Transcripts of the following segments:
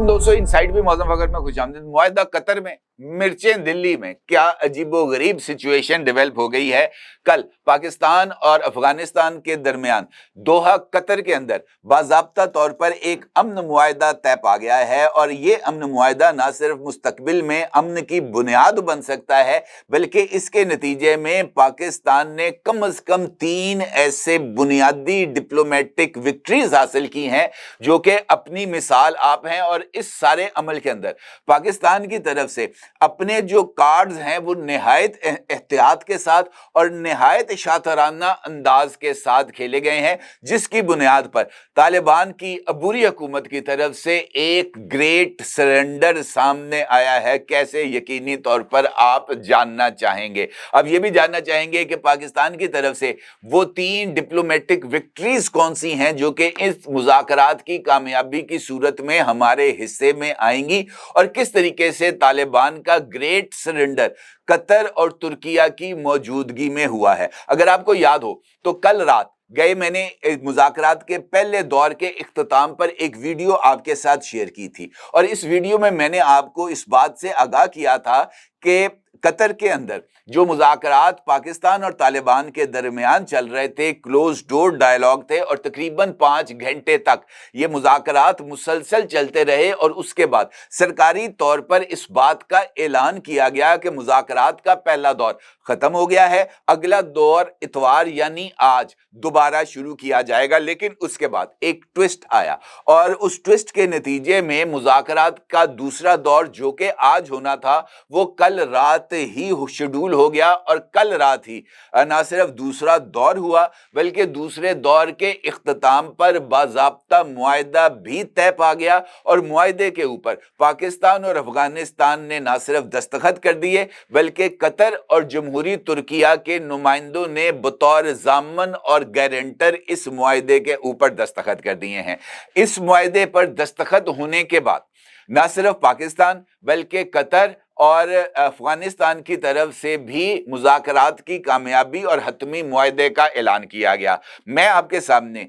दोस्तों, इनसाइड भी मौसम वक्त में खुशामदीद। मुआहिदा कतर में, मिर्चें दिल्ली में, क्या अजीबोगरीब सिचुएशन डेवलप हो गई है। कल पाकिस्तान और अफगानिस्तान के दरमियान दोहा कतर के अंदर बाज़ाब्ता तौर पर एक अमन मुआहिदा तय पा गया है, और ये अमन मुआहिदा ना सिर्फ मुस्तकबिल में अमन की बुनियाद बन सकता है, बल्कि इसके नतीजे में पाकिस्तान ने कम अज कम 3 ऐसे बुनियादी डिप्लोमेटिक विक्ट्रीज हासिल की हैं जो कि अपनी मिसाल आप हैं। और इस सारे अमल के अंदर पाकिस्तान की तरफ से अपने जो कार्ड्स हैं वो निहायत एहतियात के साथ और निहायत शातिराना अंदाज के साथ खेले गए हैं, जिसकी बुनियाद पर तालिबान की अबूरी हुकूमत की तरफ से एक ग्रेट सरेंडर सामने आया है। कैसे? यकीनी तौर पर आप जानना चाहेंगे। अब ये भी जानना चाहेंगे कि पाकिस्तान की तरफ से वो 3 डिप्लोमेटिक विक्ट्रीज कौन सी हैं जो कि इस मुज़ाकरात की कामयाबी की सूरत में हमारे हिस्से में आएंगी, और किस तरीके से तालिबान का ग्रेट सरेंडर कतर और तुर्किया की मौजूदगी में हुआ है। अगर आपको याद हो तो कल रात गए मैंने मुज़ाकरात के पहले दौर के इख्तिताम पर एक वीडियो आपके साथ शेयर की थी, और इस वीडियो में मैंने आपको इस बात से आगाह किया था कि कतर के अंदर जो मुज़ाकरात पाकिस्तान और तालिबान के दरमियान चल रहे थे, क्लोज डोर डायलॉग थे, और तकरीबन 5 घंटे तक ये मुज़ाकरात मुसलसल चलते रहे, और उसके बाद सरकारी तौर पर इस बात का ऐलान किया गया कि मुज़ाकरात का पहला दौर खत्म हो गया है, अगला दौर इतवार यानी आज दोबारा शुरू किया जाएगा। लेकिन उसके बाद एक ट्विस्ट आया, और उस ट्विस्ट के नतीजे में मुज़ाकरात का दूसरा दौर जो कि आज होना था वो कल रात ही शेड्यूल हो गया, और कल रात ही ना सिर्फ दूसरा दौर हुआ बल्कि दूसरे दौर के इख्तिताम पर बाज़ाब्ता मुआहिदा भी तय पा गया, और मुआहिदे के ऊपर पाकिस्तान और अफगानिस्तान ने ना सिर्फ दस्तखत कर दिए बल्कि कतर और जमहूरी तुर्किया के नुमाइंदों ने बतौर ज़ामन और गारंटर इस मुआहिदे के ऊपर दस्तखत कर दिए हैं। इस मुआहिदे पर दस्तखत होने के बाद ना सिर्फ पाकिस्तान बल्कि कतर और अफगानिस्तान की तरफ से भी मुज़ाकरात की कामयाबी और हतमी मुआहिदे का ऐलान किया गया। मैं आपके सामने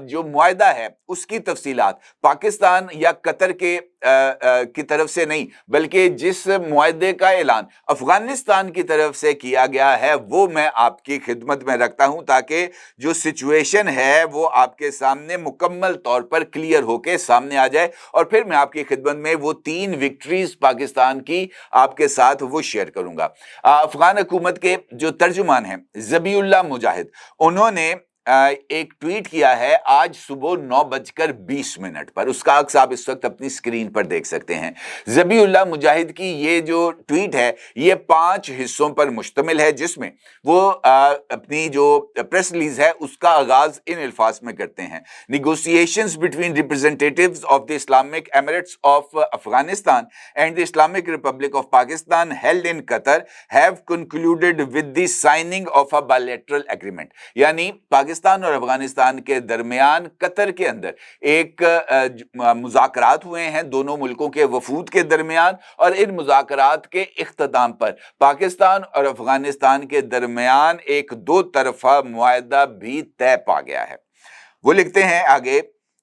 जो मुआहिदा है उसकी तफसीलात पाकिस्तान या कतर के की तरफ से नहीं, बल्कि जिस मुआहिदे का ऐलान अफगानिस्तान की तरफ से किया गया है वो मैं आपकी खिदमत में रखता हूं, ताकि जो सिचुएशन है वो आपके सामने मुकम्मल तौर पर क्लियर होके सामने आ जाए, और फिर मैं आपकी खिदमत में वो 3 विक्ट्रीज पाकिस्तान की आपके साथ वो शेयर करूंगा। अफगान हुकूमत के जो तर्जुमान हैं ज़बीउल्लाह मुजाहिद, उन्होंने एक ट्वीट किया है आज सुबह 9:20 पर। उसका अक्स आप इस वक्त अपनी स्क्रीन पर देख सकते हैं। ज़बीउल्लाह मुजाहिद की ये जो ट्वीट है ये 5 हिस्सों पर मुश्तमिल है, जिसमें वो अपनी जो प्रेस रिलीज है उसका आगाज इन अल्फाज में करते हैं। Negotiations between representatives of the Islamic Emirates of Afghanistan and the Islamic Republic of Pakistan held in Qatar have concluded with the signing of a bilateral agreement. यानी पाकिस्तान और अफगानिस्तान के दरमियान कतर के अंदर एक मुज़ाकरात हुए हैं दोनों मुल्कों के वफूद के दरमियान, और इन मुज़ाकरात के इख्तिताम पर पाकिस्तान और अफगानिस्तान के दरमियान एक 2 तरफा मुआहिदा भी तय पा गया है। वो लिखते हैं आगे,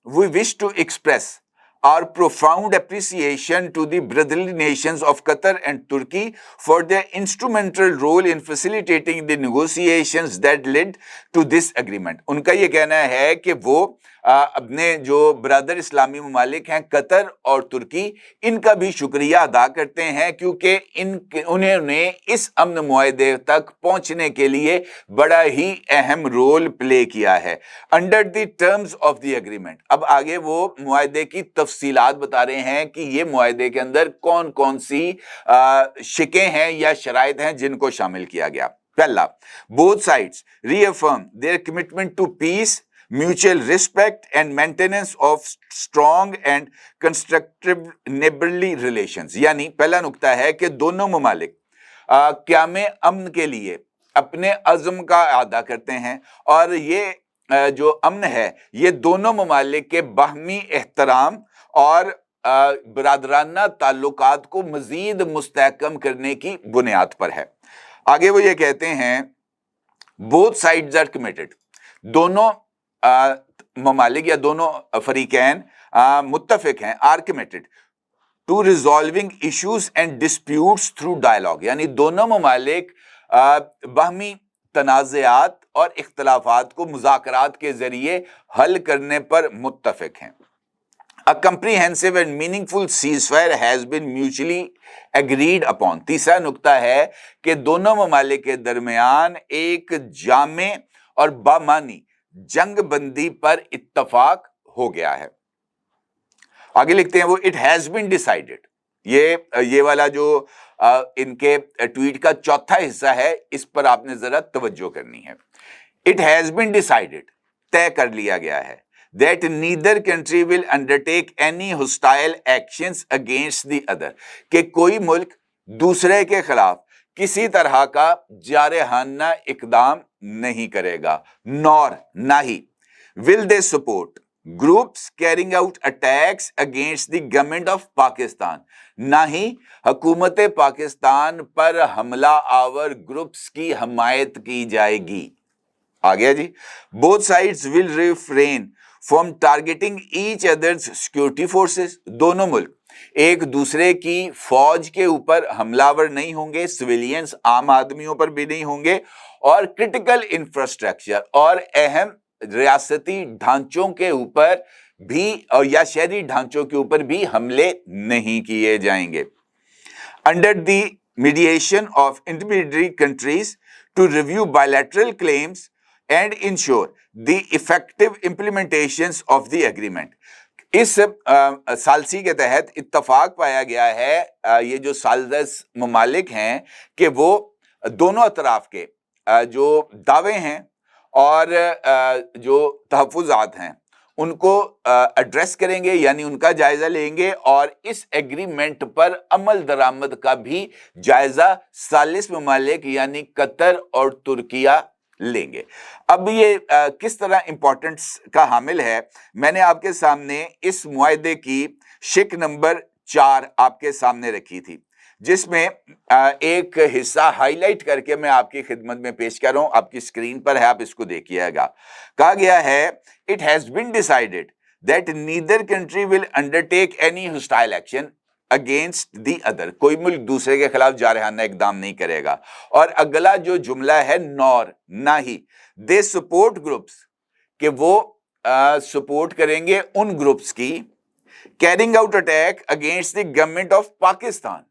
we wish to express our profound appreciation to the brotherly nations of Qatar and Turkey for their instrumental role in facilitating the negotiations that led to this agreement। उनका ये कहना है कि वो अपने जो ब्रदर इस्लामी ममालिक हैं कतर और तुर्की, इनका भी शुक्रिया अदा करते हैं क्योंकि उन्होंने इस अमन मुआहिदे तक पहुंचने के लिए बड़ा ही अहम रोल प्ले किया है। Under the terms of the agreement, अब आगे वो मुआहिदे की तफसीलात बता रहे हैं कि ये मुआहिदे के अंदर कौन कौन सी शिकें हैं या शराइत हैं जिनको शामिल किया गया। पहला, both sides reaffirm their commitment to peace, mutual respect and maintenance of strong and constructive neighborly relations। यानी पहला नुक्ता है कि दोनों ममालिक क़याम अमन के लिए अपने अज़्म का अदा करते हैं, और ये जो अमन है ये दोनों ममालिक के बाहमी एहतराम और बरादराना ताल्लुकात को मज़ीद मुस्तहकम करने की बुनियाद पर है। आगे वो ये कहते हैं, बोथ साइड्स आर कमिटेड, दोनों ममालिक या दोनों फरीकैन मुत्तफिक हैं, are committed to resolving issues and disputes through dialogue, यानी दोनों ममालिक बाहमी तनाज़ात और इख्तलाफात को मुज़ाकरात के जरिए हल करने पर मुत्तफ़िक हैं। A comprehensive and meaningful ceasefire has been mutually agreed upon. तीसरा नुक्ता है कि दोनों ममालिक के दरमियान एक जामे और बामानी जंग बंदी पर इत्तफाक हो गया है। आगे लिखते हैं वो, इट हैज बीन डिसाइडेड, ये वाला जो इनके ट्वीट का चौथा हिस्सा है, इस पर आपने जरा तवज्जो करनी है। इट हैज बीन डिसाइडेड, तय कर लिया गया है, that neither country will undertake any hostile actions against the other, कि कोई मुल्क दूसरे के खिलाफ किसी तरह का जारहाना इकदाम नहीं करेगा, नॉर ना ही will they support groups carrying out attacks against the government of Pakistan, ना ही हुकूमत पाकिस्तान पर हमला आवर ग्रुप्स की हमायत की जाएगी। आ गया जी। Both sides will refrain from targeting each others security forces, दोनों मुल्क एक दूसरे की फौज के ऊपर हमलावर नहीं होंगे, सिविलियंस आम आदमियों पर भी नहीं होंगे, और क्रिटिकल इंफ्रास्ट्रक्चर और अहम रियासती ढांचों के ऊपर भी और या शहरी ढांचों के ऊपर भी हमले नहीं किए जाएंगे। Under the mediation of intermediate countries to review bilateral claims and ensure the effective implementations of the agreement. इस सालसी के तहत इत्तफाक पाया गया है, ये जो सालदस ममालिक हैं कि वो दोनों अतराफ के जो दावे हैं और जो तहफ़्फ़ुज़ात हैं उनको एड्रेस करेंगे, यानी उनका जायजा लेंगे, और इस एग्रीमेंट पर अमल दरामद का भी जायजा सालिस ममालिक यानी कतर और तुर्किया लेंगे। अब ये किस तरह इंपॉर्टेंस का हामिल है, मैंने आपके सामने इस मुआहदे की शिक नंबर 4 आपके सामने रखी थी, जिसमें एक हिस्सा हाईलाइट करके मैं आपकी खिदमत में पेश कर रहा हूं, आपकी स्क्रीन पर है, आप इसको देखिएगा। कहा गया है, it has been decided that neither country will undertake any hostile action against the other, कोई मुल्क दूसरे के खिलाफ जारहाना इकदाम नहीं करेगा। और अगला जो जुमला है, नॉर ना ही, दे सपोर्ट ग्रुप्स, कि वो सपोर्ट करेंगे उन ग्रुप्स की, carrying out attack against the government of Pakistan,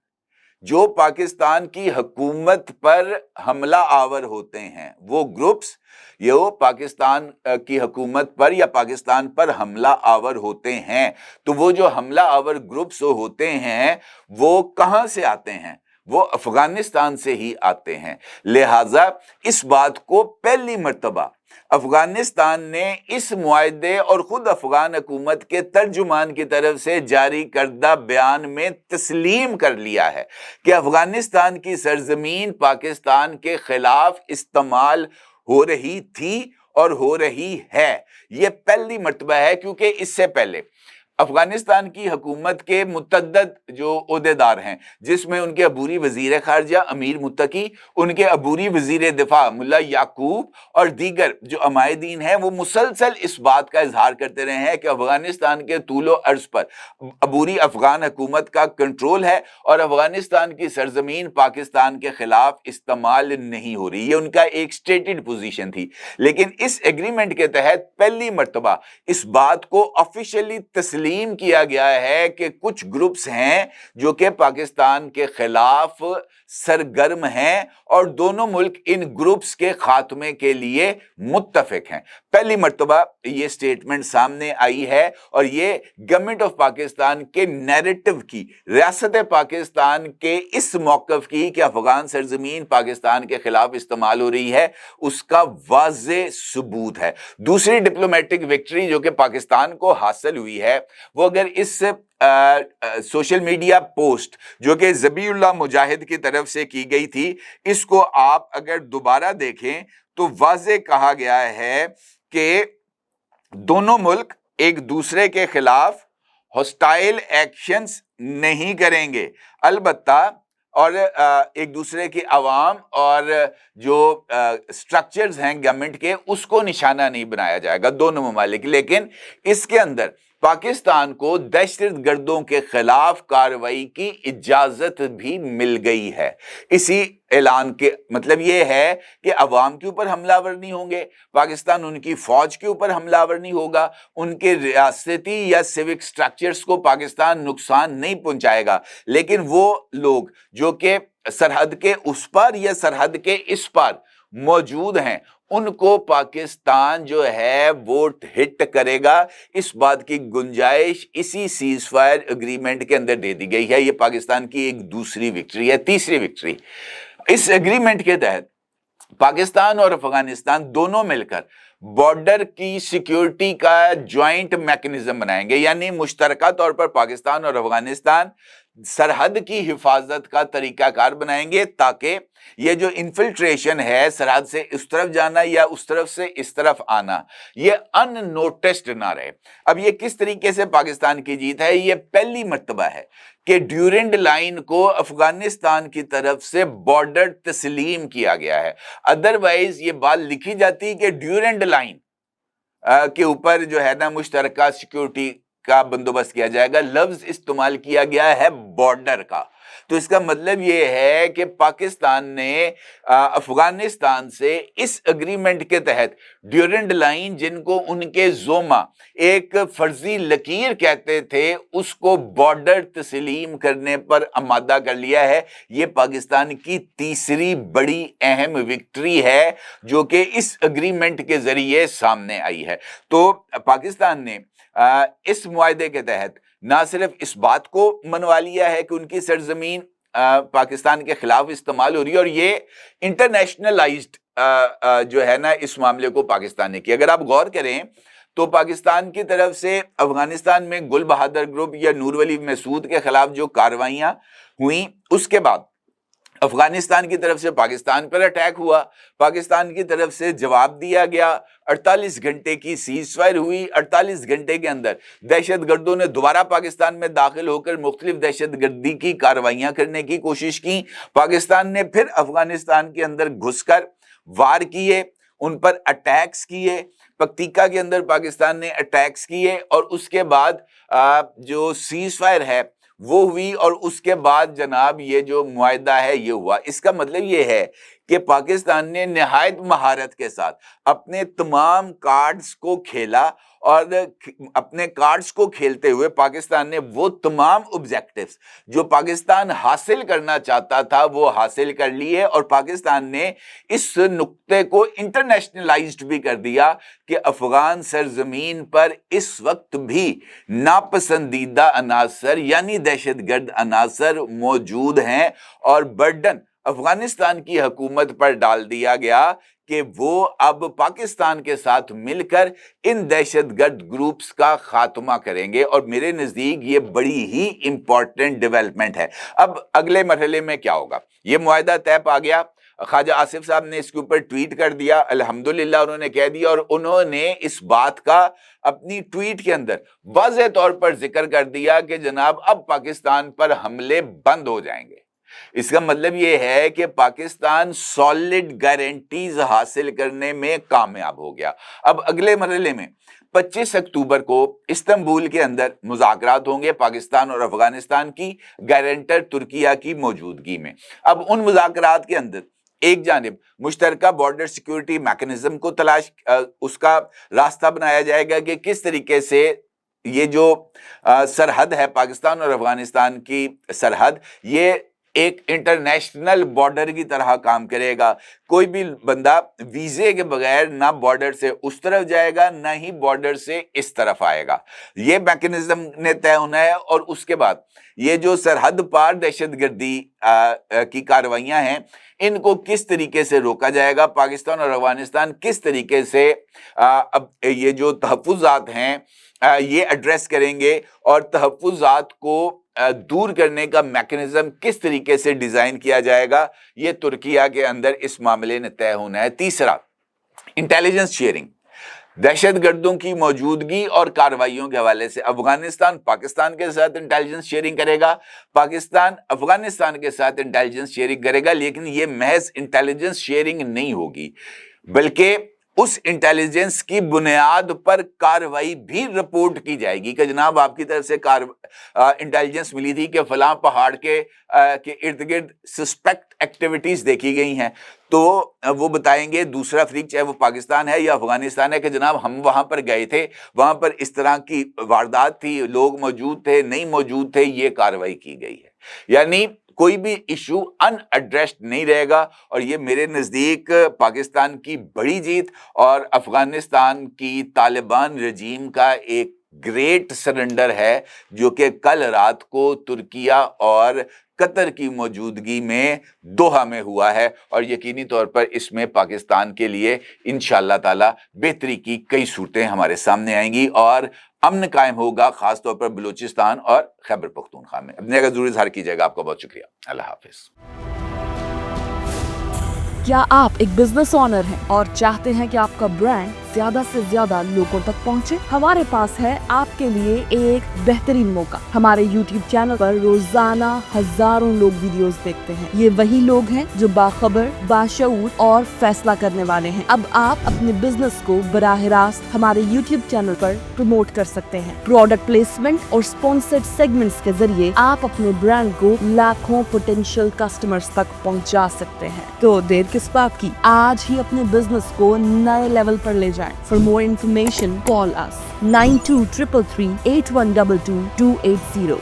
जो पाकिस्तान की हुकूमत पर हमला आवर होते हैं, वो ग्रुप्स ये पाकिस्तान की हुकूमत पर या पाकिस्तान पर हमला आवर होते हैं। तो वो जो हमला आवर ग्रुप्स होते हैं वो कहां से आते हैं? वो अफगानिस्तान से ही आते हैं। लिहाजा इस बात को पहली मर्तबा अफगानिस्तान ने इस मुआहदे और खुद अफगान हुकूमत के तर्जुमान की तरफ से जारी करदा बयान में तस्लीम कर लिया है कि अफगानिस्तान की सरजमीन पाकिस्तान के खिलाफ इस्तेमाल हो रही थी और हो रही है। ये पहली मर्तबा है, क्योंकि इससे पहले अफगानिस्तान की हुकूमत के मुतअद्दिद जो ओहदेदार हैं, जिसमें उनके अबूरी वजीर खारजा अमीर मुत्तकी, उनके अबूरी वजीर दिफा मुल्ला याकूब और दीगर जो अमायदीन हैं, वो मुसलसल इस बात का इजहार करते रहे हैं कि अफगानिस्तान के तूलो अर्ज पर अबूरी अफगान हुकूमत का कंट्रोल है और अफगानिस्तान की सरजमीन पाकिस्तान के खिलाफ इस्तेमाल नहीं हो रही। ये उनका एक स्टेटेड पोजीशन थी। लेकिन इस एग्रीमेंट के तहत पहली मर्तबा इस बात को ऑफिशियली तस्लीम किया गया है कि कुछ ग्रुप्स हैं जो कि पाकिस्तान के खिलाफ सरगर्म हैं और दोनों मुल्क इन ग्रुप्स के खात्मे के लिए मुत्तफिक हैं। पहली मर्तबा ये स्टेटमेंट सामने आई है और ये गवर्नमेंट ऑफ पाकिस्तान के नैरेटिव की, रियासत पाकिस्तान के इस मौक़िफ़ की कि अफगान सरजमीन पाकिस्तान के खिलाफ इस्तेमाल हो रही है, उसका वाज़े सबूत है। दूसरी डिप्लोमेटिक विक्ट्री जो कि पाकिस्तान को हासिल हुई है, वो अगर इस सोशल मीडिया पोस्ट जो कि ज़बीउल्लाह मुजाहिद की तरफ से की गई थी, इसको आप अगर दोबारा देखें तो वाज़े कहा गया है कि दोनों मुल्क एक दूसरे के खिलाफ हॉस्टाइल एक्शंस नहीं करेंगे, अलबत्ता और एक दूसरे की आवाम और जो स्ट्रक्चर्स हैं गवर्नमेंट के, उसको निशाना नहीं बनाया जाएगा दोनों ममालिक। लेकिन इसके अंदर पाकिस्तान को दहशत गर्दों के खिलाफ कार्रवाई की इजाजत भी मिल गई है। इसी ऐलान के मतलब ये है कि अवाम के ऊपर हमलावर नहीं होंगे, पाकिस्तान उनकी फौज के ऊपर हमलावर नहीं होगा, उनके रियासती या सिविक स्ट्रक्चर्स को पाकिस्तान नुकसान नहीं पहुंचाएगा, लेकिन वो लोग जो कि सरहद के उस पार या सरहद के इस पार मौजूद हैं उनको पाकिस्तान जो है वो हिट करेगा। इस बात की गुंजाइश इसी सीज फायर एग्रीमेंट के अंदर दे दी गई है। ये पाकिस्तान की एक दूसरी विक्ट्री है, तीसरी विक्ट्री। इस एग्रीमेंट के तहत पाकिस्तान और अफगानिस्तान दोनों मिलकर बॉर्डर की सिक्योरिटी का ज्वाइंट मैकेनिज्म बनाएंगे, यानी मुश्तरका तौर पर पाकिस्तान और अफगानिस्तान सरहद की हिफाजत का तरीकाकार बनाएंगे ताकि ये जो इन्फिल्ट्रेशन है सरहद से इस तरफ जाना या उस तरफ से इस तरफ आना ये अननोटिस्ड ना रहे। अब ये किस तरीके से पाकिस्तान की जीत है? ये पहली मर्तबा है कि ड्यूरेंड लाइन को अफगानिस्तान की तरफ से बॉर्डर तस्लीम किया गया है। अदरवाइज ये बात लिखी जाती कि ड्यूरेंड लाइन के ऊपर जो है ना मुश्तरका सिक्योरिटी का बंदोबस्त किया जाएगा, लफ्ज इस्तेमाल किया गया है बॉर्डर का। तो इसका मतलब ये है कि पाकिस्तान ने अफगानिस्तान से इस एग्रीमेंट के तहत ड्यूरेंड लाइन, जिनको उनके जोमा एक फर्जी लकीर कहते थे, उसको बॉर्डर तस्लीम करने पर आमादा कर लिया है। ये पाकिस्तान की तीसरी बड़ी अहम विक्ट्री है जो कि इस एग्रीमेंट के जरिए सामने आई है। तो पाकिस्तान ने इस मुआहदे के तहत ना सिर्फ इस बात को मनवा लिया है कि उनकी सरजमीन पाकिस्तान के खिलाफ इस्तेमाल हो रही है, और ये इंटरनेशनलाइज्ड जो है ना इस मामले को पाकिस्तान ने किया। अगर आप गौर करें तो पाकिस्तान की तरफ से अफगानिस्तान में गुल बहादुर ग्रुप या नूर वली मसूद के खिलाफ जो कार्रवाइयां हुई, उसके बाद अफगानिस्तान की तरफ से पाकिस्तान पर अटैक हुआ, पाकिस्तान की तरफ से जवाब दिया गया, 48 घंटे की सीज फायर हुई। 48 घंटे के अंदर दहशत गर्दों ने दोबारा पाकिस्तान में दाखिल होकर मुख्तलिफ दहशत गर्दी की कार्रवाइयां करने की कोशिश की। पाकिस्तान ने फिर अफगानिस्तान के अंदर घुसकर वार किए, उन पर अटैक्स किए, पक्तिका के अंदर पाकिस्तान ने अटैक्स किए, और उसके बाद जो सीज फायर है वो हुई, और उसके बाद जनाब ये जो मुआहदा है ये हुआ। इसका मतलब ये है कि पाकिस्तान ने निहायत महारत के साथ अपने तमाम कार्ड्स को खेला, और अपने कार्ड्स को खेलते हुए पाकिस्तान ने वो तमाम ऑब्जेक्टिव्स जो पाकिस्तान हासिल करना चाहता था वो हासिल कर लिए, और पाकिस्तान ने इस नुक्ते को इंटरनेशनलाइज्ड भी कर दिया कि अफगान सरजमीन पर इस वक्त भी नापसंदीदा अनासर यानी दहशतगर्द अनासर मौजूद हैं, और बर्डन अफगानिस्तान की हुकूमत पर डाल दिया गया कि वो अब पाकिस्तान के साथ मिलकर इन दहशतगर्द ग्रुप्स का खात्मा करेंगे। और मेरे नजदीक ये बड़ी ही इंपॉर्टेंट डेवलपमेंट है। अब अगले मरहले में क्या होगा? ये मुआहदा तय पा गया, ख्वाजा आसिफ साहब ने इसके ऊपर ट्वीट कर दिया, अल्हम्दुलिल्लाह उन्होंने कह दिया, और उन्होंने इस बात का अपनी ट्वीट के अंदर वाज़ेह तौर पर जिक्र कर दिया कि जनाब अब पाकिस्तान पर हमले बंद हो जाएंगे। इसका मतलब यह है कि पाकिस्तान सॉलिड गारंटीज हासिल करने में कामयाब हो गया। अब अगले मरहले में 25 अक्टूबर को इस्तांबुल के अंदर मुज़ाकरात होंगे पाकिस्तान और अफगानिस्तान की गारंटर तुर्किया की मौजूदगी में। अब उन मुज़ाकरात के अंदर एक जानिब मुश्तरका बॉर्डर सिक्योरिटी मैकेनिज्म को तलाश उसका रास्ता बनाया जाएगा कि किस तरीके से ये जो सरहद है पाकिस्तान और अफगानिस्तान की सरहद, ये एक इंटरनेशनल बॉर्डर की तरह काम करेगा। कोई भी बंदा वीजे के बगैर ना बॉर्डर से उस तरफ जाएगा ना ही बॉर्डर से इस तरफ आएगा। ये मैकेनिज्म ने तय होना है, और उसके बाद ये जो सरहद पार दहशतगर्दी की कार्रवाइयां हैं इनको किस तरीके से रोका जाएगा, पाकिस्तान और अफगानिस्तान किस तरीके से अब ये जो तहफ़्फ़ुज़ात हैं ये एड्रेस करेंगे, और तहफ़्फ़ुज़ात को दूर करने का मैकेनिज्म किस तरीके से डिजाइन किया जाएगा, ये तुर्किया के अंदर इस मामले ने तय होना है। तीसरा, इंटेलिजेंस शेयरिंग। दहशतगर्दों की मौजूदगी और कार्रवाइयों के हवाले से अफगानिस्तान पाकिस्तान के साथ इंटेलिजेंस शेयरिंग करेगा, पाकिस्तान अफगानिस्तान के साथ इंटेलिजेंस शेयरिंग करेगा, लेकिन ये महज इंटेलिजेंस शेयरिंग नहीं होगी, बल्कि उस इंटेलिजेंस की बुनियाद पर कार्रवाई भी रिपोर्ट की जाएगी कि जनाब आपकी तरफ से इंटेलिजेंस मिली थी कि फलां पहाड़ के इर्द गिर्द सस्पेक्ट एक्टिविटीज देखी गई हैं, तो वो बताएंगे दूसरा फरीक चाहे वो पाकिस्तान है या अफगानिस्तान है कि जनाब हम वहां पर गए थे, वहां पर इस तरह की वारदात थी, लोग मौजूद थे नहीं मौजूद थे, ये कार्रवाई की गई है। यानी कोई भी इशू अनएड्रेस्ड नहीं रहेगा, और ये मेरे नज़दीक पाकिस्तान की बड़ी जीत और अफगानिस्तान की तालिबान रजीम का एक ग्रेट सरेंडर है, जो कि कल रात को तुर्किया और कतर की मौजूदगी में दोहा में हुआ है, और यकीनी तौर पर इसमें पाकिस्तान के लिए इंशाअल्लाह ताला बेहतरी की कई सूरतें हमारे सामने आएंगी और अमन कायम होगा, खासतौर पर बलूचिस्तान और खैबर पख्तूनख्वा में। अपने अगर जरूर इजहार कीजिएगा। आपका बहुत शुक्रिया। अल्लाह हाफिज। क्या आप एक बिजनेस ओनर हैं और चाहते हैं कि आपका ब्रांड ज्यादा से ज्यादा लोगों तक पहुंचे? हमारे पास है आपके लिए एक बेहतरीन मौका। हमारे YouTube चैनल पर रोजाना हजारों लोग वीडियोस देखते हैं। ये वही लोग हैं जो बाखबर, बाशऊर और फैसला करने वाले हैं। अब आप अपने बिजनेस को बराह रास्त हमारे YouTube चैनल पर प्रमोट कर सकते हैं। प्रोडक्ट प्लेसमेंट और स्पॉन्सर्ड सेगमेंट्स के जरिए आप अपने ब्रांड को लाखों पोटेंशियल कस्टमर्स तक पहुंचा सकते हैं। तो देर किस बात की, आज ही अपने बिजनेस को नए लेवल पर ले जाएं। For more information, call us 9233 8122 280.